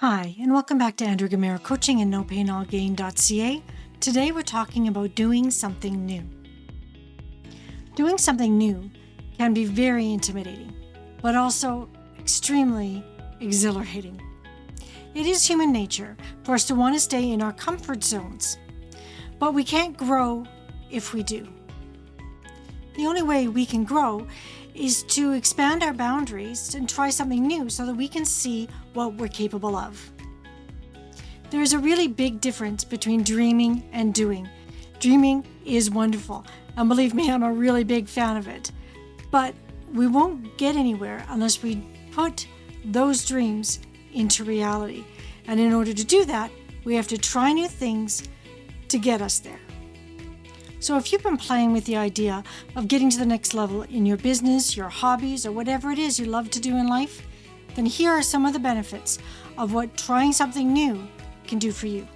Hi, and welcome back to Andrew Gamera Coaching and NoPainAllGain.ca. Today we're talking about doing something new. Doing something new can be very intimidating, but also extremely exhilarating. It is human nature for us to want to stay in our comfort zones, but we can't grow if we do. The only way we can grow is to expand our boundaries and try something new so that we can see what we're capable of. There is a really big difference between dreaming and doing. Dreaming is wonderful, and believe me, I'm a really big fan of it. But we won't get anywhere unless we put those dreams into reality. And in order to do that, we have to try new things to get us there. So if you've been playing with the idea of getting to the next level in your business, your hobbies, or whatever it is you love to do in life, then here are some of the benefits of what trying something new can do for you.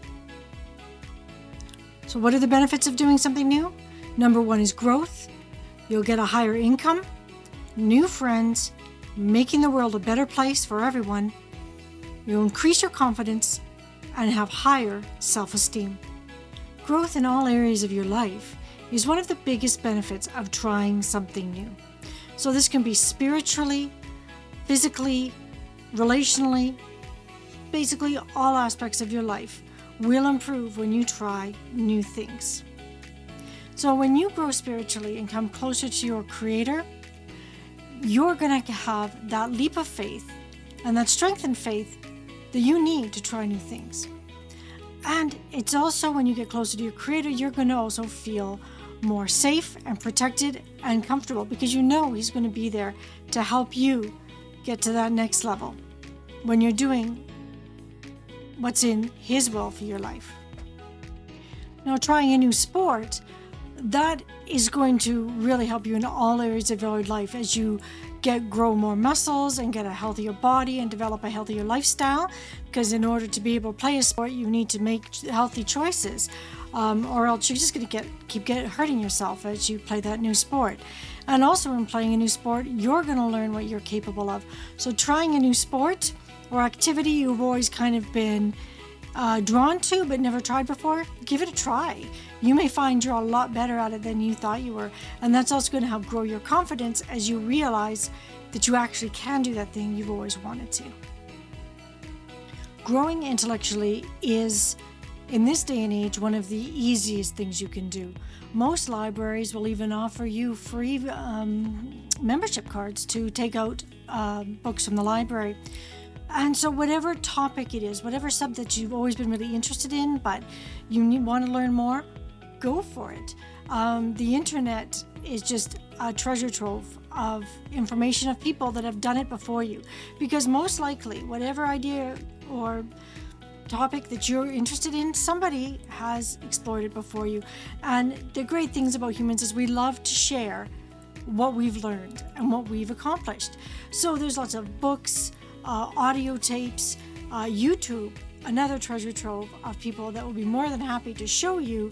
So what are the benefits of doing something new? Number one is growth. You'll get a higher income, new friends, making the world a better place for everyone. You'll increase your confidence and have higher self-esteem. Growth in all areas of your life is one of the biggest benefits of trying something new. So this can be spiritually, physically, relationally, basically all aspects of your life will improve when you try new things. So when you grow spiritually and come closer to your Creator, you're going to have that leap of faith and that strength and faith that you need to try new things. And it's also when you get closer to your Creator, you're going to also feel more safe and protected and comfortable because you know He's going to be there to help you get to that next level when you're doing what's in His will for your life. Now, trying a new sport, that is going to really help you in all areas of your life as you grow more muscles and get a healthier body and develop a healthier lifestyle, because in order to be able to play a sport you need to make healthy choices, or else you're just going to keep hurting yourself as you play that new sport. And also in playing a new sport, you're going to learn what you're capable of. So trying a new sport or activity you've always kind of been drawn to but never tried before, give it a try. You may find you're a lot better at it than you thought you were, and that's also going to help grow your confidence as you realize that you actually can do that thing you've always wanted to. Growing intellectually is, in this day and age, one of the easiest things you can do. Most libraries will even offer you free membership cards to take out books from the library. And so whatever topic it is, whatever subject you've always been really interested in, but you want to learn more, go for it. The internet is just a treasure trove of information of people that have done it before you. Because most likely, whatever idea or topic that you're interested in, somebody has explored it before you. And the great things about humans is we love to share what we've learned and what we've accomplished. So there's lots of books, audio tapes, YouTube, another treasure trove of people that will be more than happy to show you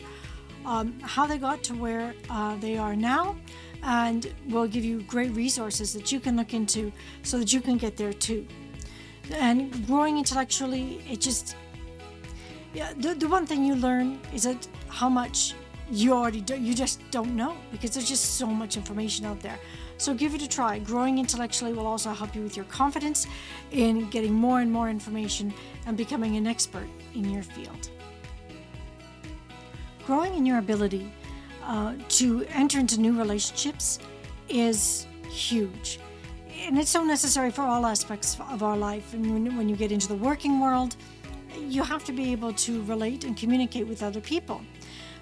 how they got to where they are now, and will give you great resources that you can look into so that you can get there too. And growing intellectually, the one thing you learn is that how much you just don't know, because there's just so much information out there. So give it a try. Growing intellectually will also help you with your confidence in getting more and more information and becoming an expert in your field. Growing in your ability to enter into new relationships is huge. And it's so necessary for all aspects of our life. And when you get into the working world, you have to be able to relate and communicate with other people.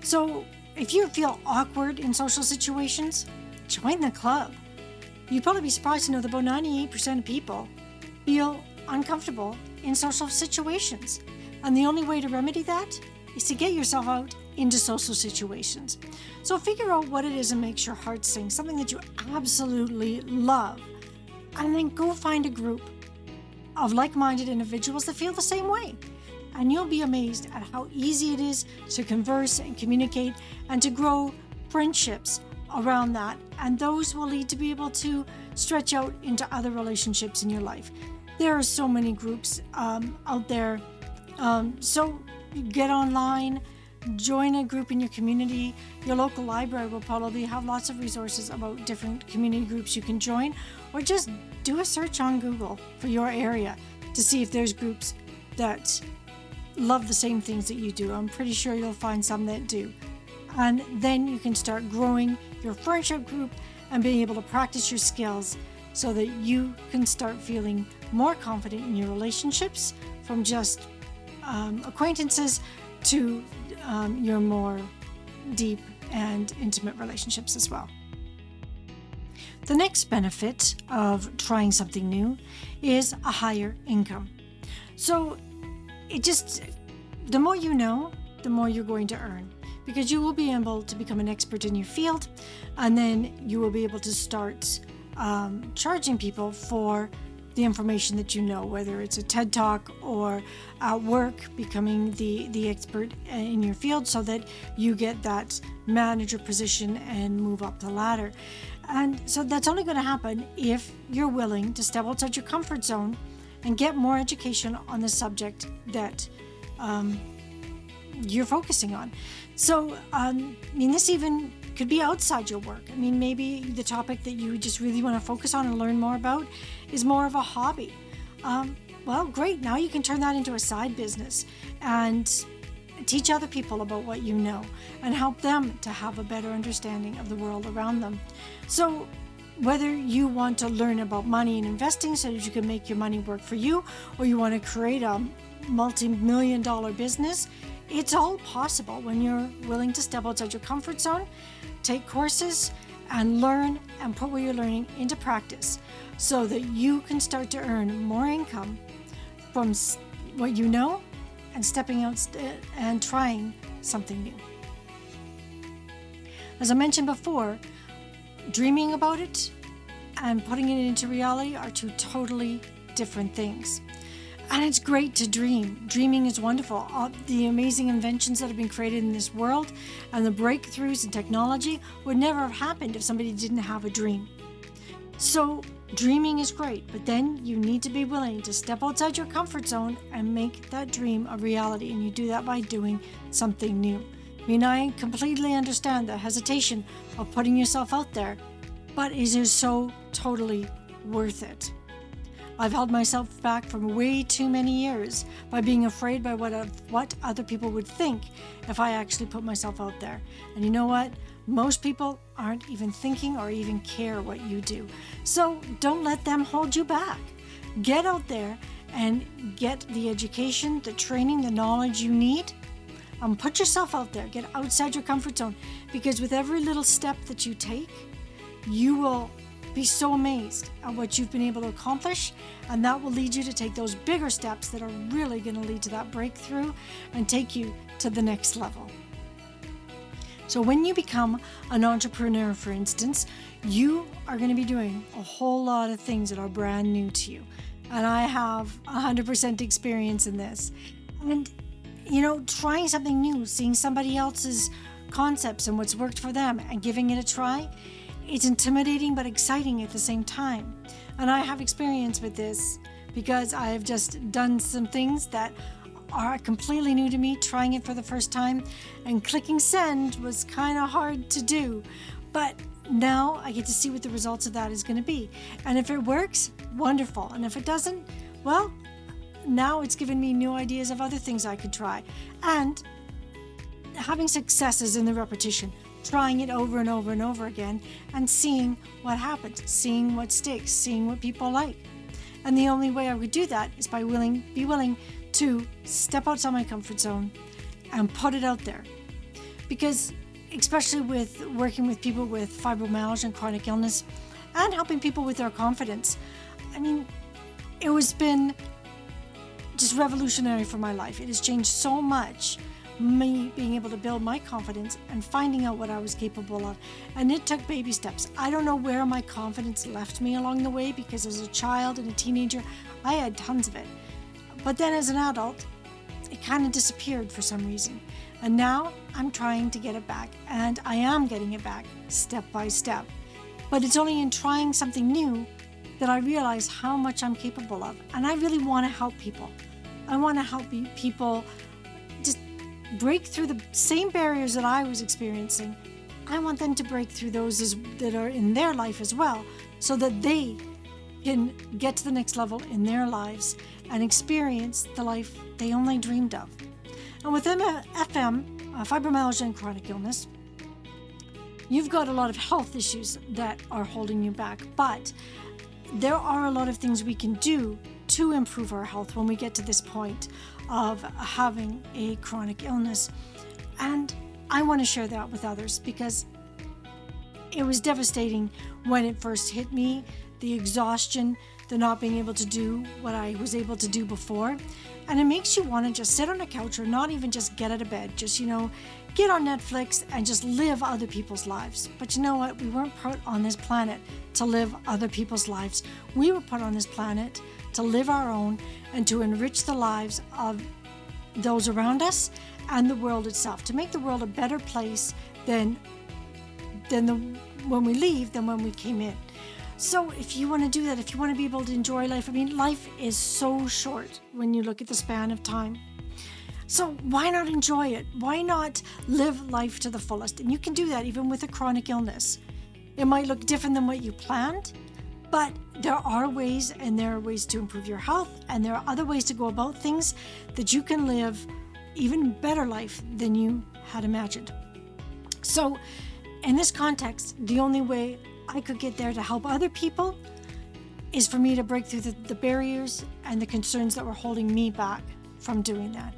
So if you feel awkward in social situations, join the club. You'd probably be surprised to know that about 98% of people feel uncomfortable in social situations. And the only way to remedy that is to get yourself out into social situations. So figure out what it is that makes your heart sing, something that you absolutely love, and then go find a group of like-minded individuals that feel the same way. And you'll be amazed at how easy it is to converse and communicate and to grow friendships around that. And those will lead to be able to stretch out into other relationships in your life. There are so many groups out there. So get online, join a group in your community. Your local library will probably have lots of resources about different community groups you can join, or just do a search on Google for your area to see if there's groups that love the same things that you do. I'm pretty sure you'll find some that do. And then you can start growing your friendship group and being able to practice your skills so that you can start feeling more confident in your relationships, from just acquaintances to your more deep and intimate relationships as well. The next benefit of trying something new is a higher income. So the more you know, the more you're going to earn, because you will be able to become an expert in your field, and then you will be able to start charging people for the information that you know, whether it's a TED Talk or at work, becoming the expert in your field so that you get that manager position and move up the ladder. And so that's only going to happen if you're willing to step outside your comfort zone and get more education on the subject that you're focusing on. So, this even could be outside your work. Maybe the topic that you just really want to focus on and learn more about is more of a hobby. Well, great. Now you can turn that into a side business and teach other people about what you know and help them to have a better understanding of the world around them. So whether you want to learn about money and investing so that you can make your money work for you, or you want to create a multi-million-dollar business, it's all possible when you're willing to step outside your comfort zone, take courses, and learn and put what you're learning into practice so that you can start to earn more income from what you know and stepping out and trying something new. As I mentioned before, dreaming about it and putting it into reality are two totally different things. And it's great to dream. Dreaming is wonderful. The amazing inventions that have been created in this world and the breakthroughs in technology would never have happened if somebody didn't have a dream. So dreaming is great, but then you need to be willing to step outside your comfort zone and make that dream a reality. And you do that by doing something new. I completely understand the hesitation of putting yourself out there, but it is so totally worth it. I've held myself back for way too many years by being afraid by what other people would think if I actually put myself out there. And you know what? Most people aren't even thinking or even care what you do. So don't let them hold you back. Get out there and get the education, the training, the knowledge you need. Put yourself out there. Get outside your comfort zone, because with every little step that you take, you will be so amazed at what you've been able to accomplish, and that will lead you to take those bigger steps that are really going to lead to that breakthrough and take you to the next level. So when you become an entrepreneur, for instance, you are going to be doing a whole lot of things that are brand new to you. And I have 100% experience in this. And, trying something new, seeing somebody else's concepts and what's worked for them and giving it a try, it's intimidating but exciting at the same time. And I have experience with this because I have just done some things that are completely new to me, trying it for the first time, and clicking send was kind of hard to do. But now I get to see what the results of that is going to be. And if it works, wonderful. And if it doesn't, well, now it's given me new ideas of other things I could try. And having successes in the repetition, trying it over and over and over again and seeing what happens, seeing what sticks, seeing what people like. And the only way I would do that is by be willing to step outside my comfort zone and put it out there. Because especially with working with people with fibromyalgia and chronic illness and helping people with their confidence, it has been just revolutionary for my life. It has changed so much, me being able to build my confidence and finding out what I was capable of. And it took baby steps. I don't know where my confidence left me along the way, because as a child and a teenager, I had tons of it. But then as an adult, it kind of disappeared for some reason. And now I'm trying to get it back, and I am getting it back step by step. But it's only in trying something new that I realize how much I'm capable of. And I really want to help people. I want to help people just break through the same barriers that I was experiencing. I want them to break through those that are in their life as well, so that they can get to the next level in their lives and experience the life they only dreamed of. And with FM, fibromyalgia and chronic illness, you've got a lot of health issues that are holding you back, but there are a lot of things we can do to improve our health when we get to this point of having a chronic illness. And I want to share that with others because it was devastating when it first hit me, the exhaustion, the not being able to do what I was able to do before. And it makes you want to just sit on a couch or not even just get out of bed, just, get on Netflix and just live other people's lives. But you know what? We weren't put on this planet to live other people's lives. We were put on this planet to live our own and to enrich the lives of those around us and the world itself, to make the world a better place when we leave than when we came in. So if you want to do that, if you want to be able to enjoy life, life is so short when you look at the span of time. So why not enjoy it? Why not live life to the fullest? And you can do that even with a chronic illness. It might look different than what you planned, but there are ways, and there are ways to improve your health, and there are other ways to go about things that you can live even better life than you had imagined. So in this context, the only way I could get there to help other people is for me to break through the barriers and the concerns that were holding me back from doing that.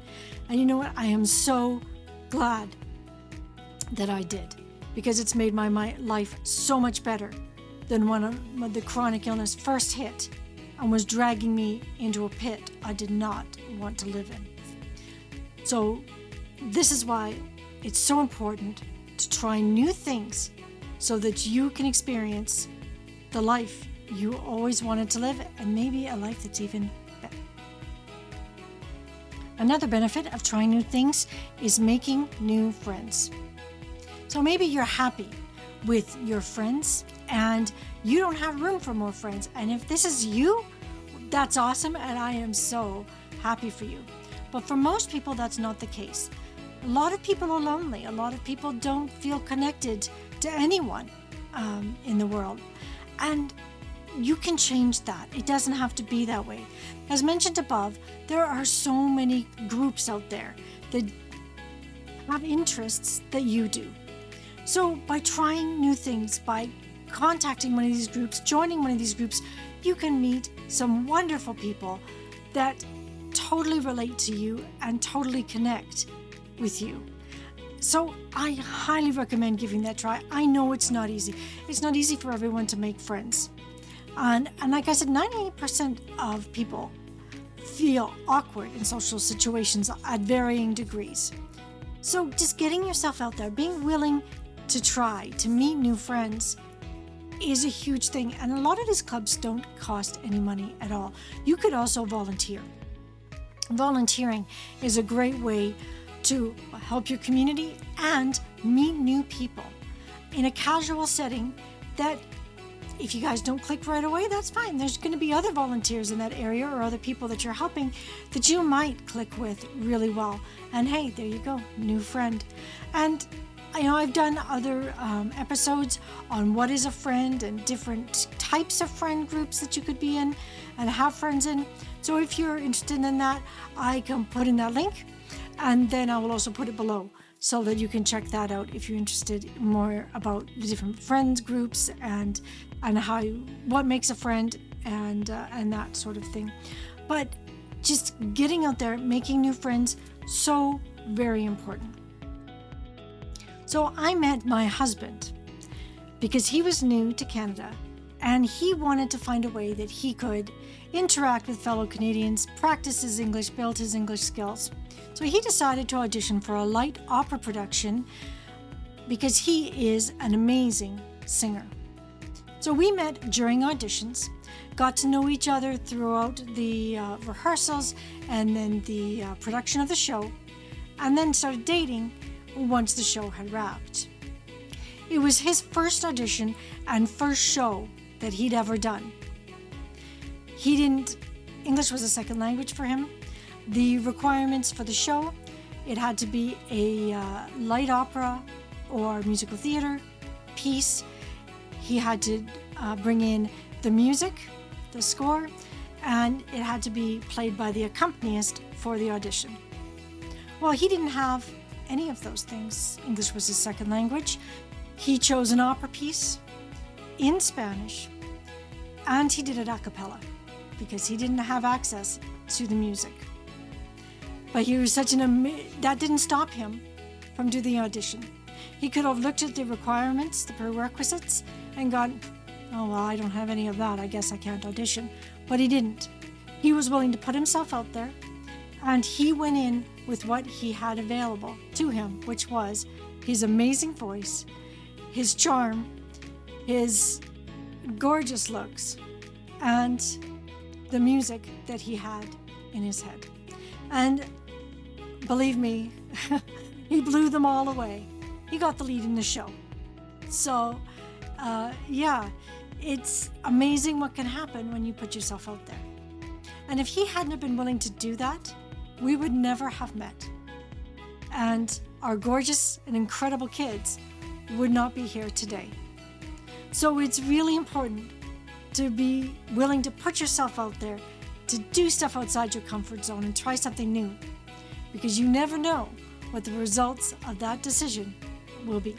And you know what? I am so glad that I did, because it's made my life so much better than when the chronic illness first hit and was dragging me into a pit I did not want to live in. So this is why it's so important to try new things so that you can experience the life you always wanted to live, and maybe a life that's even better. Another benefit of trying new things is making new friends. So maybe you're happy with your friends and you don't have room for more friends. And if this is you, that's awesome, and I am so happy for you. But for most people, that's not the case. A lot of people are lonely. A lot of people don't feel connected to anyone in the world. And you can change that. It doesn't have to be that way. As mentioned above, there are so many groups out there that have interests that you do. So by trying new things, by contacting one of these groups, joining one of these groups, you can meet some wonderful people that totally relate to you and totally connect with you. So I highly recommend giving that a try. I know it's not easy. It's not easy for everyone to make friends. And like I said, 98% of people feel awkward in social situations at varying degrees. So just getting yourself out there, being willing to try, to meet new friends is a huge thing. And a lot of these clubs don't cost any money at all. You could also volunteer. Volunteering is a great way to help your community and meet new people in a casual setting that, if you guys don't click right away, that's fine. There's going to be other volunteers in that area or other people that you're helping that you might click with really well. And hey, there you go, new friend. And I've done other episodes on what is a friend and different types of friend groups that you could be in and have friends in. So if you're interested in that, I can put in that link, and then I will also put it below so that you can check that out if you're interested more about the different friends groups and what makes a friend and that sort of thing. But just getting out there, making new friends, so very important. So I met my husband because he was new to Canada and he wanted to find a way that he could interact with fellow Canadians, practice his English, build his English skills. So he decided to audition for a light opera production because he is an amazing singer. So we met during auditions, got to know each other throughout the rehearsals and then the production of the show, and then started dating once the show had wrapped. It was his first audition and first show that he'd ever done. English was a second language for him. The requirements for the show, it had to be a light opera or musical theater piece. He had to bring in the music, the score, and it had to be played by the accompanist for the audition. Well, he didn't have any of those things. English was his second language. He chose an opera piece in Spanish, and he did it a cappella because he didn't have access to the music. But he was that didn't stop him from doing the audition. He could have looked at the requirements, the prerequisites, and gone, oh, well, I don't have any of that. I guess I can't audition. But he didn't. He was willing to put himself out there, and he went in with what he had available to him, which was his amazing voice, his charm, his gorgeous looks, and the music that he had in his head. And believe me, he blew them all away. He got the lead in the show. So, it's amazing what can happen when you put yourself out there. And if he hadn't been willing to do that, we would never have met. And our gorgeous and incredible kids would not be here today. So it's really important to be willing to put yourself out there, to do stuff outside your comfort zone and try something new, because you never know what the results of that decision will be.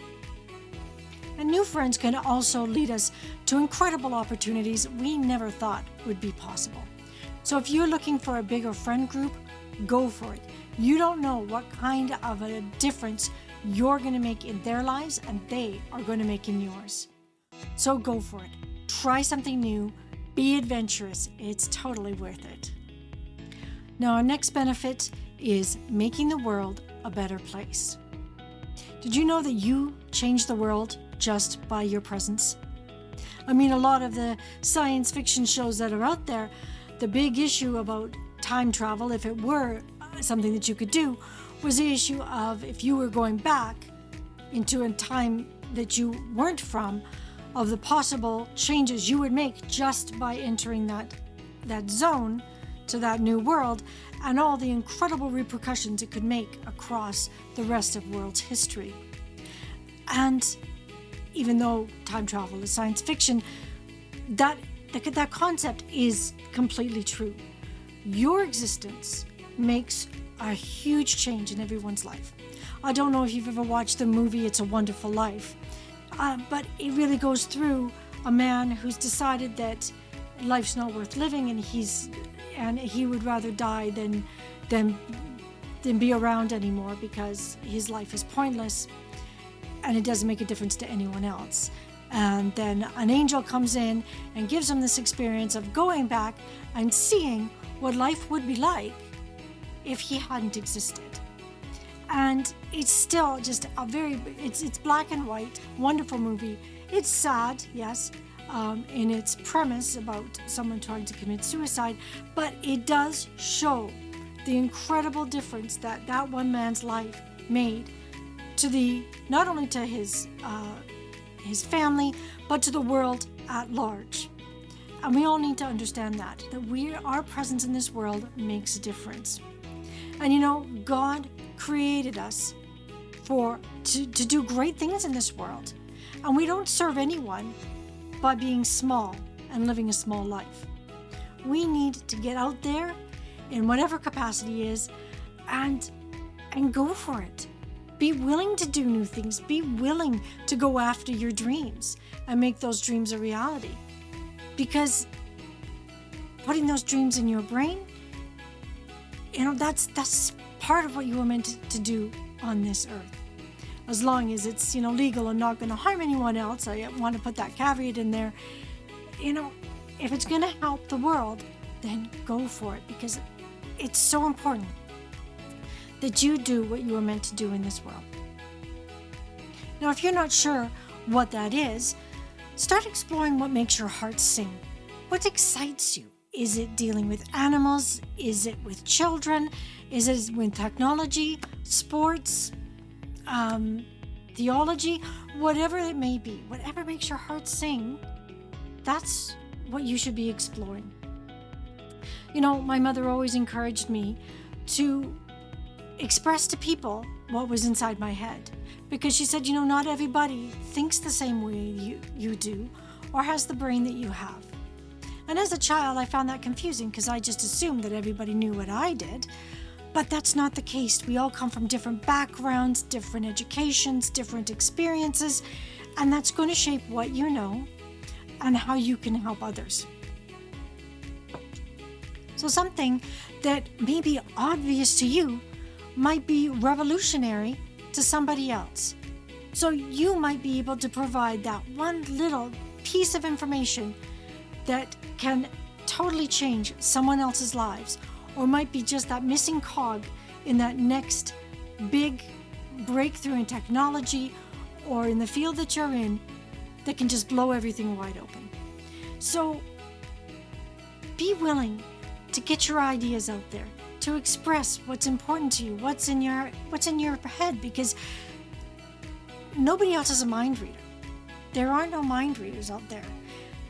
And new friends can also lead us to incredible opportunities we never thought would be possible. So if you're looking for a bigger friend group, go for it. You don't know what kind of a difference you're going to make in their lives and they are going to make in yours. So go for it. Try something new. Be adventurous. It's totally worth it. Now, our next benefit is making the world a better place. Did you know that you change the world just by your presence? I mean, a lot of the science fiction shows that are out there, the big issue about time travel, if it were something that you could do, was the issue of if you were going back into a time that you weren't from, of the possible changes you would make just by entering that zone to that new world, and all the incredible repercussions it could make across the rest of world's history. And even though time travel is science fiction, that concept is completely true. Your existence makes a huge change in everyone's life. I don't know if you've ever watched the movie It's a Wonderful Life, but it really goes through a man who's decided that life's not worth living, and he would rather die than be around anymore because his life is pointless and it doesn't make a difference to anyone else. And then an angel comes in and gives him this experience of going back and seeing what life would be like if he hadn't existed. And it's still just it's black and white, wonderful movie. It's sad, yes, in its premise about someone trying to commit suicide, but it does show the incredible difference that one man's life made to not only to his family, but to the world at large. And we all need to understand that our presence in this world makes a difference. And God created us to do great things in this world. And we don't serve anyone by being small and living a small life. We need to get out there in whatever capacity is and go for it. Be willing to do new things. Be willing to go after your dreams and make those dreams a reality. Because putting those dreams in your brain, that's part of what you were meant to do on this earth. As long as it's, legal and not going to harm anyone else. I want to put that caveat in there. If it's going to help the world, then go for it, because it's so important that you do what you were meant to do in this world. Now, if you're not sure what that is, start exploring what makes your heart sing. What excites you? Is it dealing with animals? Is it with children? Is it with technology, sports, theology? Whatever it may be, whatever makes your heart sing, that's what you should be exploring. My mother always encouraged me to express to people what was inside my head, because she said, not everybody thinks the same way you do or has the brain that you have. And as a child, I found that confusing because I just assumed that everybody knew what I did. But that's not the case. We all come from different backgrounds, different educations, different experiences, and that's going to shape what you know and how you can help others. So something that may be obvious to you might be revolutionary to somebody else. So you might be able to provide that one little piece of information that can totally change someone else's lives, or might be just that missing cog in that next big breakthrough in technology or in the field that you're in that can just blow everything wide open. So be willing to get your ideas out there, to express what's important to you, what's in your head, because nobody else is a mind reader. There are no mind readers out there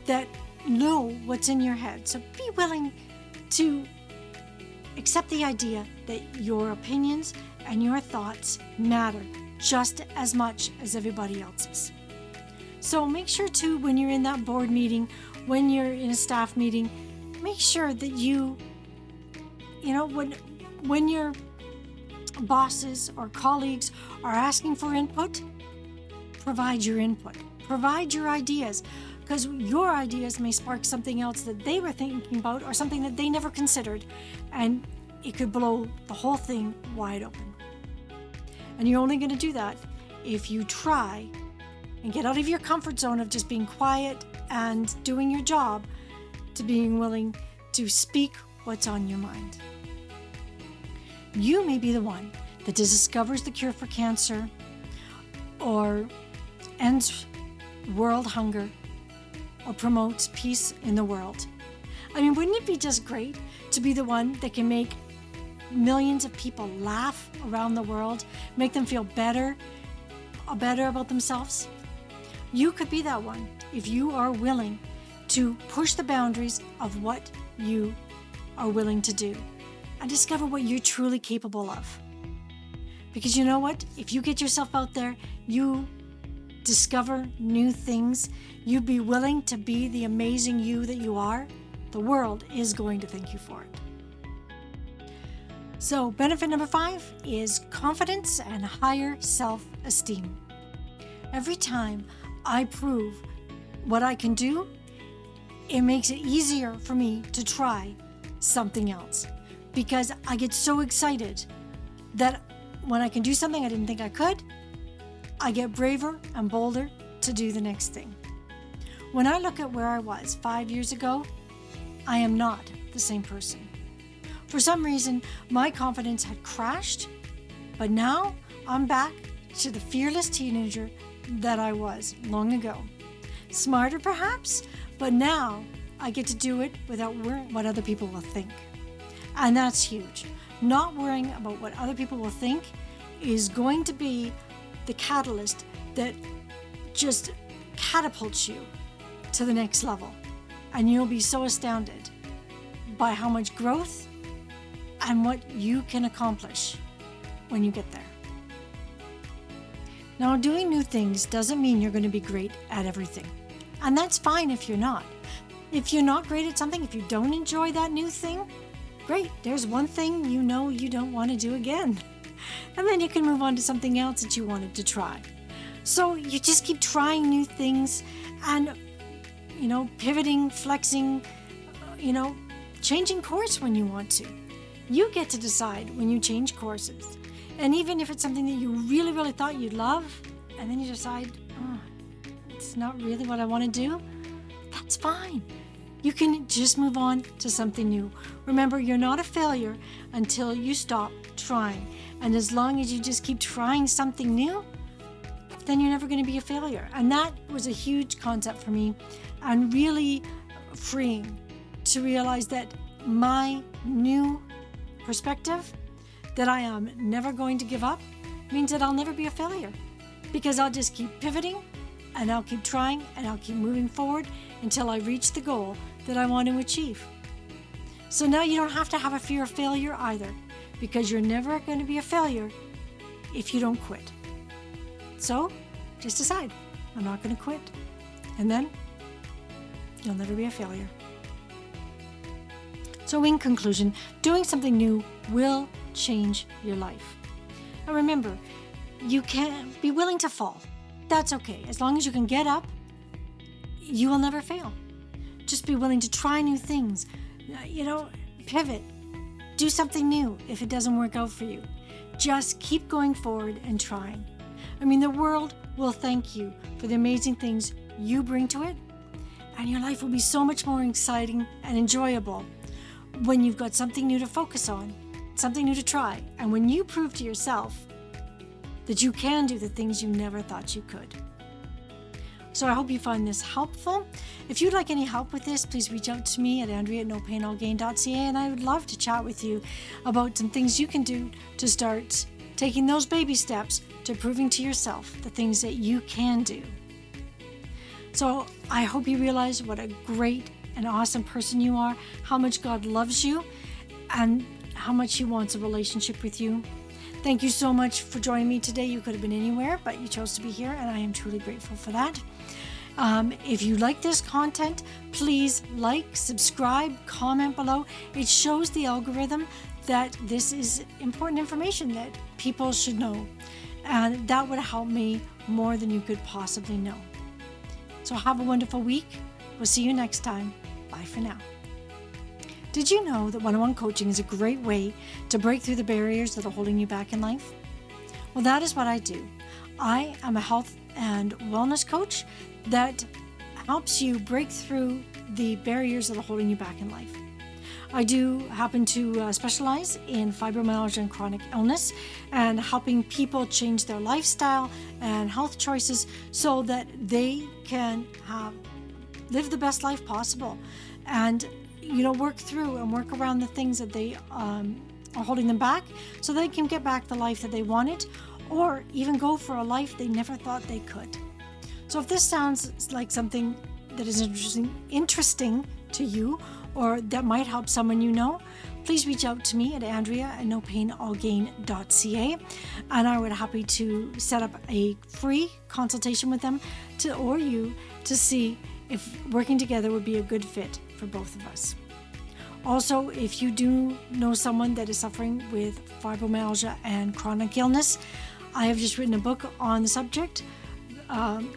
that know what's in your head. So be willing to accept the idea that your opinions and your thoughts matter just as much as everybody else's. So make sure to, when you're in that board meeting, when you're in a staff meeting, make sure that when your bosses or colleagues are asking for input, provide your input, provide your ideas, because your ideas may spark something else that they were thinking about or something that they never considered, and it could blow the whole thing wide open. And you're only going to do that if you try and get out of your comfort zone of just being quiet and doing your job to being willing to speak what's on your mind. You may be the one that discovers the cure for cancer or ends world hunger or promotes peace in the world. Wouldn't it be just great to be the one that can make millions of people laugh around the world, make them feel better about themselves? You could be that one if you are willing to push the boundaries of what you are willing to do and discover what you're truly capable of. Because you know what? If you get yourself out there, you discover new things, you be willing to be the amazing you that you are, the world is going to thank you for it. So benefit number 5 is confidence and higher self-esteem. Every time I prove what I can do, it makes it easier for me to try something else, because I get so excited that when I can do something I didn't think I could, I get braver and bolder to do the next thing. When I look at where I was 5 years ago, I am not the same person. For some reason, my confidence had crashed, but now I'm back to the fearless teenager that I was long ago. Smarter perhaps, but now I get to do it without worrying what other people will think. And that's huge. Not worrying about what other people will think is going to be the catalyst that just catapults you to the next level. And you'll be so astounded by how much growth and what you can accomplish when you get there. Now, doing new things doesn't mean you're going to be great at everything. And that's fine if you're not. If you're not great at something, if you don't enjoy that new thing, great, there's one thing you know you don't want to do again. And then you can move on to something else that you wanted to try. So you just keep trying new things and, pivoting, flexing, changing course when you want to. You get to decide when you change courses. And even if it's something that you really, really thought you'd love, and then you decide, it's not really what I want to do, that's fine. You can just move on to something new. Remember, you're not a failure until you stop trying. And as long as you just keep trying something new, then you're never going to be a failure. And that was a huge concept for me, and really freeing to realize that my new perspective, that I am never going to give up, means that I'll never be a failure, because I'll just keep pivoting and I'll keep trying and I'll keep moving forward until I reach the goal that I want to achieve. So now you don't have to have a fear of failure either, because you're never going to be a failure if you don't quit. So just decide, I'm not going to quit. And then you'll never be a failure. So in conclusion, doing something new will change your life. And remember, you can be willing to fall. That's okay. As long as you can get up, you will never fail. Just be willing to try new things. Pivot. Do something new if it doesn't work out for you. Just keep going forward and trying. The world will thank you for the amazing things you bring to it, and your life will be so much more exciting and enjoyable when you've got something new to focus on, something new to try, and when you prove to yourself that you can do the things you never thought you could. So I hope you find this helpful. If you'd like any help with this, please reach out to me at andrea@nopainallgain.ca, and I would love to chat with you about some things you can do to start taking those baby steps to proving to yourself the things that you can do. So I hope you realize what a great and awesome person you are, how much God loves you, and how much He wants a relationship with you. Thank you so much for joining me today. You could have been anywhere, but you chose to be here, and I am truly grateful for that. If you like this content, please like, subscribe, comment below. It shows the algorithm that this is important information that people should know, and that would help me more than you could possibly know. So have a wonderful week. We'll see you next time. Bye for now. Did you know that one-on-one coaching is a great way to break through the barriers that are holding you back in life? Well, that is what I do. I am a health and wellness coach that helps you break through the barriers that are holding you back in life. I do happen to specialize in fibromyalgia and chronic illness, and helping people change their lifestyle and health choices so that they can live the best life possible, and work through and work around the things that they are holding them back, so they can get back the life that they wanted, or even go for a life they never thought they could. So if this sounds like something that is interesting to you, or that might help someone you know, please reach out to me at andrea@nopainallgain.ca, and I would be happy to set up a free consultation with them to see if working together would be a good fit for both of us. Also, if you do know someone that is suffering with fibromyalgia and chronic illness, I have just written a book on the subject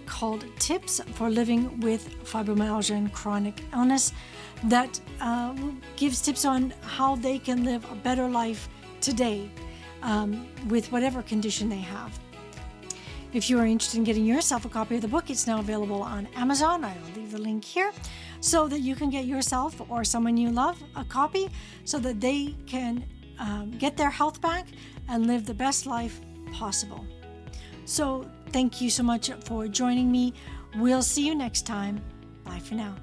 called Tips for Living with Fibromyalgia and Chronic Illness, that gives tips on how they can live a better life today with whatever condition they have. If you are interested in getting yourself a copy of the book, it's now available on Amazon. I will leave the link here so that you can get yourself or someone you love a copy, so that they can get their health back and live the best life possible. So thank you so much for joining me. We'll see you next time. Bye for now.